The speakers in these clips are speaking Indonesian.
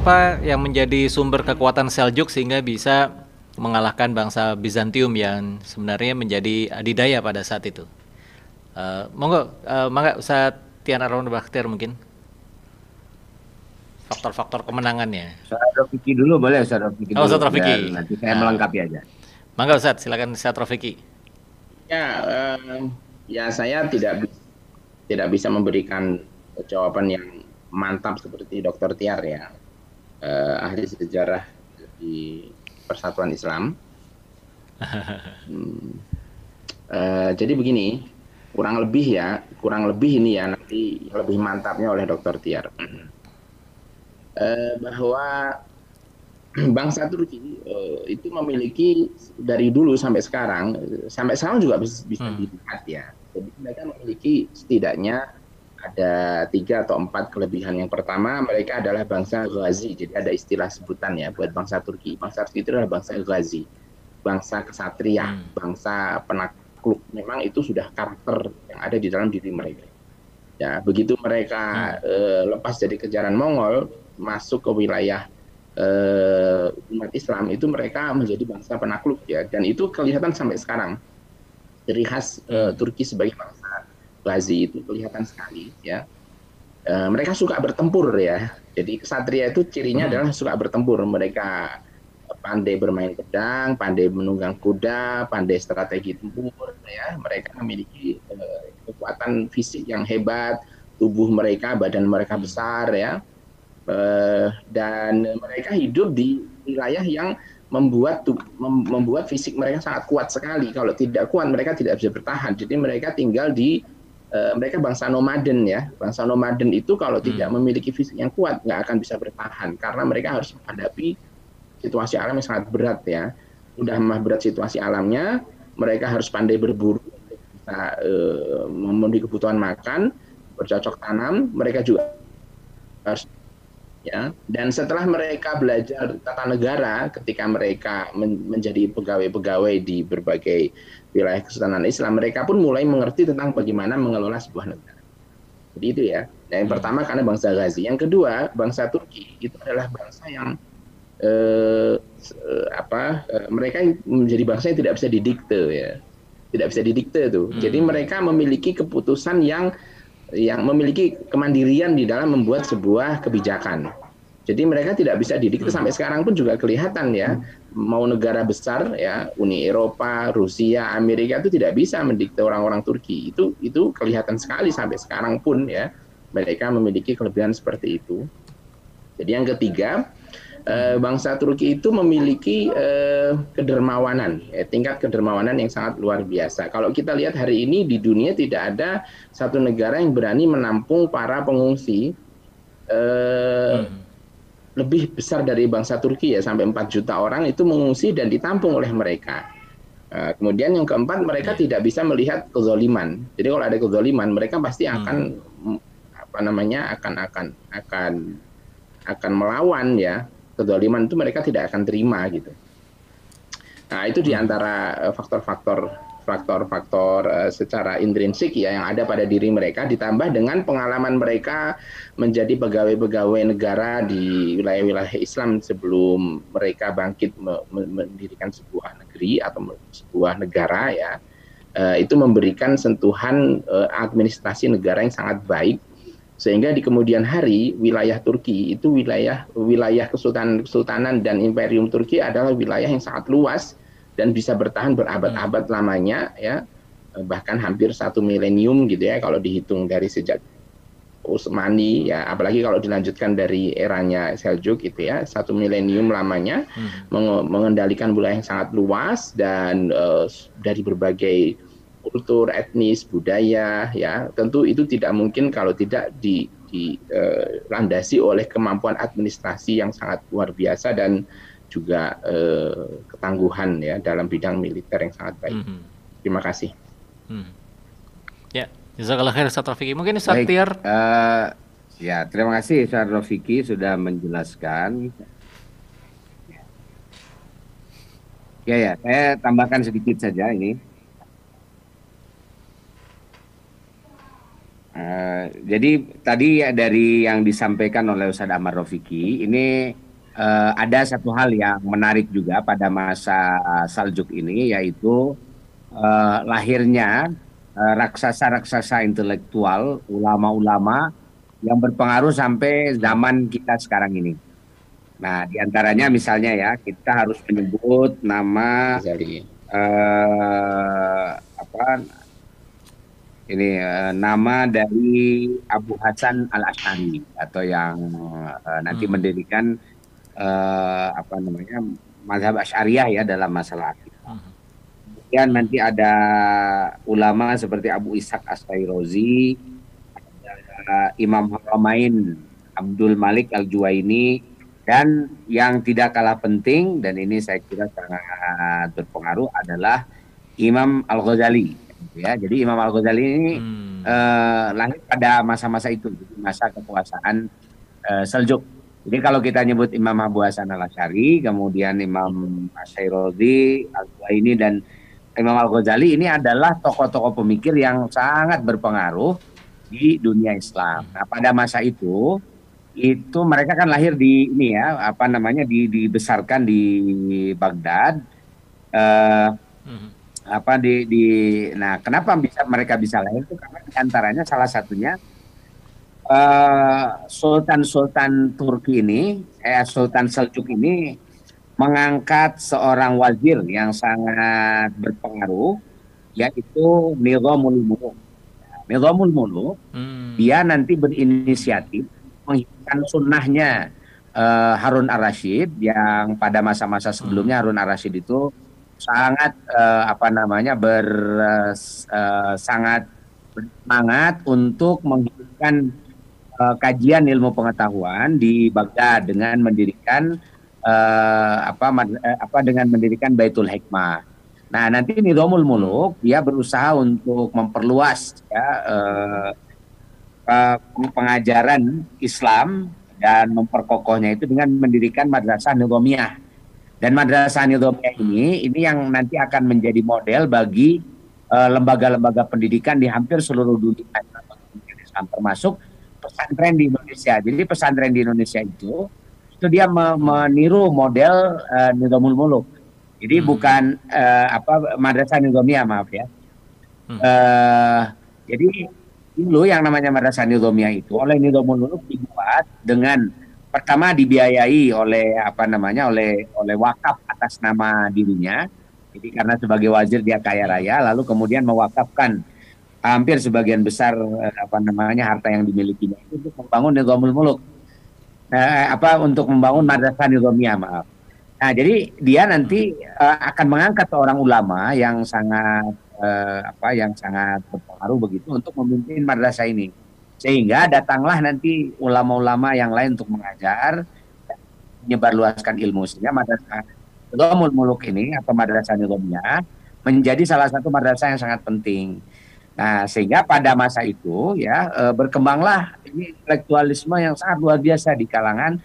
apa yang menjadi sumber kekuatan Seljuk sehingga bisa mengalahkan bangsa Bizantium yang sebenarnya menjadi adidaya pada saat itu? Monggo, mangga Ustaz Tian Arwan Bakhtiar mungkin faktor-faktor kemenangannya. Ustaz Rafiki dulu boleh, Ustaz Rafiki Oh, dulu Ustaz biar Rafiki. nanti saya melengkapi aja. Mangga Ustaz, silakan Ustaz Rafiki. Ya, ya saya tidak bisa memberikan jawaban yang mantap seperti Dr. Tiar ya, ahli sejarah di Persatuan Islam. Jadi begini, kurang lebih ini ya nanti lebih mantapnya oleh Dr. Tiar. Bahwa bangsa Turki itu memiliki dari dulu sampai sekarang juga bisa dilihat ya. Jadi mereka memiliki setidaknya ada 3 atau 4 kelebihan. Yang pertama, mereka adalah bangsa Ghazi. Jadi ada istilah sebutan ya buat bangsa Turki. Bangsa Turki itu adalah bangsa Ghazi, bangsa kesatria, bangsa penakluk. Memang itu sudah karakter yang ada di dalam diri mereka. Ya, begitu mereka lepas dari kejaran Mongol, masuk ke wilayah umat Islam, itu mereka menjadi bangsa penakluk ya, dan itu kelihatan sampai sekarang. Ciri khas Turki sebagai bangsa Ghazi itu kelihatan sekali ya. Mereka suka bertempur ya. Jadi kesatria itu cirinya adalah suka bertempur. Mereka pandai bermain pedang, pandai menunggang kuda, pandai strategi tempur ya. Mereka memiliki kekuatan fisik yang hebat, tubuh mereka, badan mereka besar ya. Dan mereka hidup di wilayah yang membuat fisik mereka sangat kuat sekali. Kalau tidak kuat mereka tidak bisa bertahan. Jadi mereka tinggal di mereka bangsa nomaden ya. Bangsa nomaden itu kalau tidak memiliki fisik yang kuat nggak akan bisa bertahan karena mereka harus menghadapi situasi alam yang sangat berat ya. Udah mah berat situasi alamnya, mereka harus pandai berburu untuk bisa memenuhi kebutuhan makan, bercocok tanam. Mereka juga harus ya, dan setelah mereka belajar tata negara ketika mereka menjadi pegawai-pegawai di berbagai wilayah Kesultanan Islam, mereka pun mulai mengerti tentang bagaimana mengelola sebuah negara. Jadi itu ya. Nah, yang pertama karena bangsa Ghazi, yang kedua bangsa Turki itu adalah bangsa yang mereka menjadi bangsa yang tidak bisa didikte ya, tidak bisa didikte tuh. Jadi mereka memiliki keputusan yang memiliki kemandirian di dalam membuat sebuah kebijakan. Jadi mereka tidak bisa didikte, sampai sekarang pun juga kelihatan ya, mau negara besar ya, Uni Eropa, Rusia, Amerika itu tidak bisa mendikte orang-orang Turki. Itu kelihatan sekali sampai sekarang pun ya, mereka memiliki kelebihan seperti itu. Jadi yang ketiga, bangsa Turki itu memiliki kedermawanan, tingkat kedermawanan yang sangat luar biasa. Kalau kita lihat hari ini di dunia tidak ada satu negara yang berani menampung para pengungsi lebih besar dari bangsa Turki ya, sampai 4 juta orang itu mengungsi dan ditampung oleh mereka. Kemudian yang keempat, mereka tidak bisa melihat kezaliman. Jadi kalau ada kezaliman, mereka pasti akan akan melawan ya. Kezaliman itu mereka tidak akan terima gitu. Nah, itu diantara faktor-faktor secara intrinsik ya yang ada pada diri mereka, ditambah dengan pengalaman mereka menjadi pegawai-pegawai negara di wilayah-wilayah Islam sebelum mereka bangkit mendirikan sebuah negeri atau sebuah negara ya. Itu memberikan sentuhan administrasi negara yang sangat baik, sehingga di kemudian hari wilayah Turki itu wilayah kesultanan dan imperium Turki adalah wilayah yang sangat luas dan bisa bertahan berabad-abad lamanya ya, bahkan hampir 1 milenium gitu ya kalau dihitung dari sejak Utsmani ya, apalagi kalau dilanjutkan dari eranya Seljuk gitu ya, 1 milenium lamanya mengendalikan wilayah yang sangat luas dan dari berbagai kultur, etnis, budaya ya. Tentu itu tidak mungkin kalau tidak dilandasi oleh kemampuan administrasi yang sangat luar biasa dan juga ketangguhan ya dalam bidang militer yang sangat baik. Terima kasih. Ya, jazakallah khair Ustaz Rafiki. Mungkin Ustaz Tiar. Ya, terima kasih Ustaz Rafiki sudah menjelaskan. Ya, saya tambahkan sedikit saja ini. Jadi tadi ya dari yang disampaikan oleh Ustadz Ahmad Rafiqi, ini ada satu hal yang menarik juga pada masa Saljuk ini, yaitu lahirnya raksasa-raksasa intelektual, ulama-ulama yang berpengaruh sampai zaman kita sekarang ini. Nah, diantaranya misalnya ya, kita harus menyebut nama Ghazali. apa ini nama dari Abu Hasan Al Asy'ari, atau yang nanti mendirikan apa namanya mazhab Asy'ariyah ya dalam masalah akidah. Kemudian nanti ada ulama seperti Abu Ishaq As-Sairozi, ada Imam Haramain Abdul Malik Al-Juwaini, dan yang tidak kalah penting dan ini saya kira sangat berpengaruh adalah Imam Al-Ghazali. Ya, jadi Imam Al-Ghazali ini lahir pada masa-masa itu, masa kekuasaan Seljuk. Jadi kalau kita nyebut Imam Abu Hasan Al-Asy'ari, kemudian Imam Asy-Syairodi, Al-Juwaini, dan Imam Al-Ghazali, ini adalah tokoh-tokoh pemikir yang sangat berpengaruh di dunia Islam. Nah, pada masa itu mereka kan lahir di ini ya, apa namanya, dibesarkan di Baghdad. Nah, kenapa mereka bisa lahir itu karena diantaranya salah satunya Sultan Turki ini, Sultan Seljuk ini mengangkat seorang wazir yang sangat berpengaruh, yaitu Nizamul Muluk. Nizamul Muluk, dia nanti berinisiatif menghidupkan sunnahnya Harun Ar-Rasyid, yang pada masa-masa sebelumnya Harun Ar-Rasyid itu sangat sangat bersemangat untuk menghidupkan kajian ilmu pengetahuan di Baghdad dengan mendirikan dengan mendirikan Baitul Hikmah. Nah, nanti Nizamul Muluk dia berusaha untuk memperluas ya pengajaran Islam dan memperkokohnya itu dengan mendirikan Madrasah Nizamiyah. Dan Madrasah Nizamiyah ini yang nanti akan menjadi model bagi lembaga-lembaga pendidikan di hampir seluruh dunia Islam, termasuk pesantren di Indonesia. Jadi pesantren di Indonesia itu dia meniru model Nizamul Muluk. Jadi bukan Madrasah Nizamiyah, maaf ya. Jadi dulu yang namanya Madrasah Nizamiyah itu oleh Nizamul Muluk dibuat dengan pertama dibiayai oleh oleh wakaf atas nama dirinya. Jadi karena sebagai wazir dia kaya raya, lalu kemudian mewakafkan hampir sebagian besar harta yang dimilikinya itu untuk membangun Nizamul Muluk. Untuk membangun Madrasah Nizamiyah, maaf. Nah, jadi dia nanti akan mengangkat seorang ulama yang sangat berpengaruh begitu untuk memimpin madrasah ini. Sehingga datanglah nanti ulama-ulama yang lain untuk mengajar, menyebarluaskan ilmu, sehingga Madrasah Nizamul Muluk ini atau Madrasah Nizamiyah menjadi salah satu madrasah yang sangat penting. Nah, sehingga pada masa itu ya berkembanglah ini intelektualisme yang sangat luar biasa di kalangan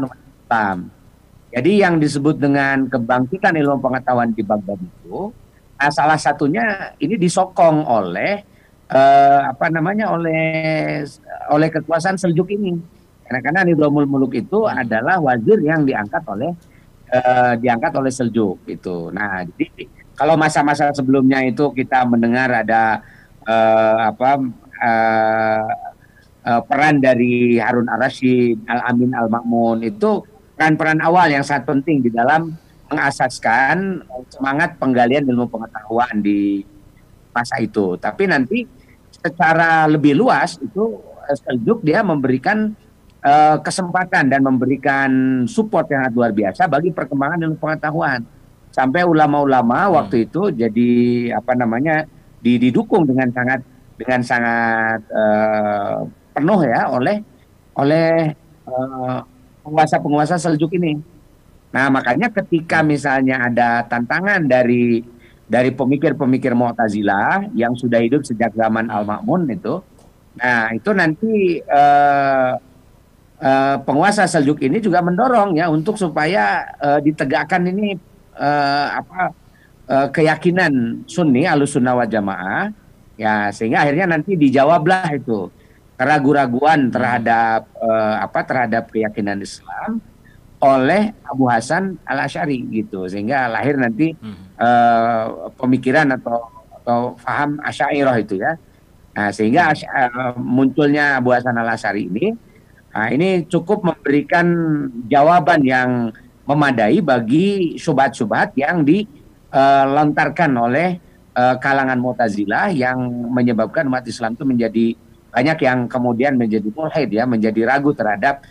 umat Islam. Jadi yang disebut dengan kebangkitan ilmu pengetahuan di Baghdad itu, salah satunya ini disokong oleh oleh kekuasaan Seljuk ini. Karena Nizamul Muluk itu adalah wazir yang diangkat oleh Seljuk itu. Nah, jadi kalau masa-masa sebelumnya itu kita mendengar ada peran dari Harun Ar-Rasyid, Al-Amin Al-Ma'mun, itu peran-peran awal yang sangat penting di dalam mengasaskan semangat penggalian ilmu pengetahuan di masa itu. Tapi nanti secara lebih luas itu Seljuk dia memberikan kesempatan dan memberikan support yang luar biasa bagi perkembangan ilmu pengetahuan. Sampai ulama-ulama waktu itu jadi didukung dengan sangat penuh ya oleh penguasa-penguasa Seljuk ini. Nah, makanya ketika misalnya ada tantangan dari pemikir-pemikir Mu'tazilah yang sudah hidup sejak zaman Al-Ma'mun itu, nah itu nanti penguasa Seljuk ini juga mendorong ya untuk supaya ditegakkan ini keyakinan Sunni Ahlus Sunnah wal Jamaah ya, sehingga akhirnya nanti dijawablah itu keraguan-raguan terhadap terhadap keyakinan Islam oleh Abu Hasan Al-Asy'ari gitu, sehingga lahir nanti pemikiran atau faham Asy'ariyah itu ya. Nah, sehingga munculnya Abu Hasan Al-Asy'ari ini cukup memberikan jawaban yang memadai bagi syubhat-syubhat yang dilontarkan oleh kalangan Mu'tazilah yang menyebabkan umat Islam itu menjadi banyak yang kemudian menjadi mulhid ya, menjadi ragu terhadap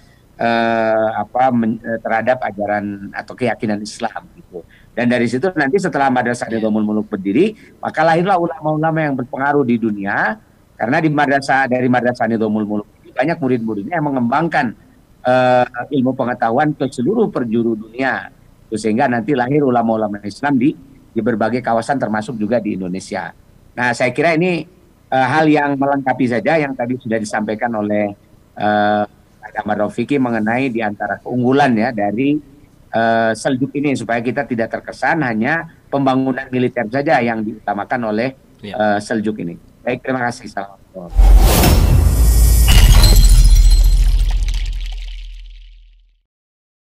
terhadap ajaran atau keyakinan Islam gitu. Dan dari situ nanti setelah Madrasah Nidhamul Muluk berdiri, maka lahirlah ulama-ulama yang berpengaruh di dunia, karena dari Madrasah Nidhamul Muluk ini banyak murid-muridnya yang mengembangkan ilmu pengetahuan ke seluruh penjuru dunia. Sehingga nanti lahir ulama-ulama Islam di berbagai kawasan termasuk juga di Indonesia. Nah, saya kira ini hal yang melengkapi saja yang tadi sudah disampaikan oleh Ahmad Rafiqi mengenai di antara keunggulan ya dari Seljuk ini, supaya kita tidak terkesan hanya pembangunan militer saja yang diutamakan oleh Seljuk ini. Baik, terima kasih. Assalamualaikum.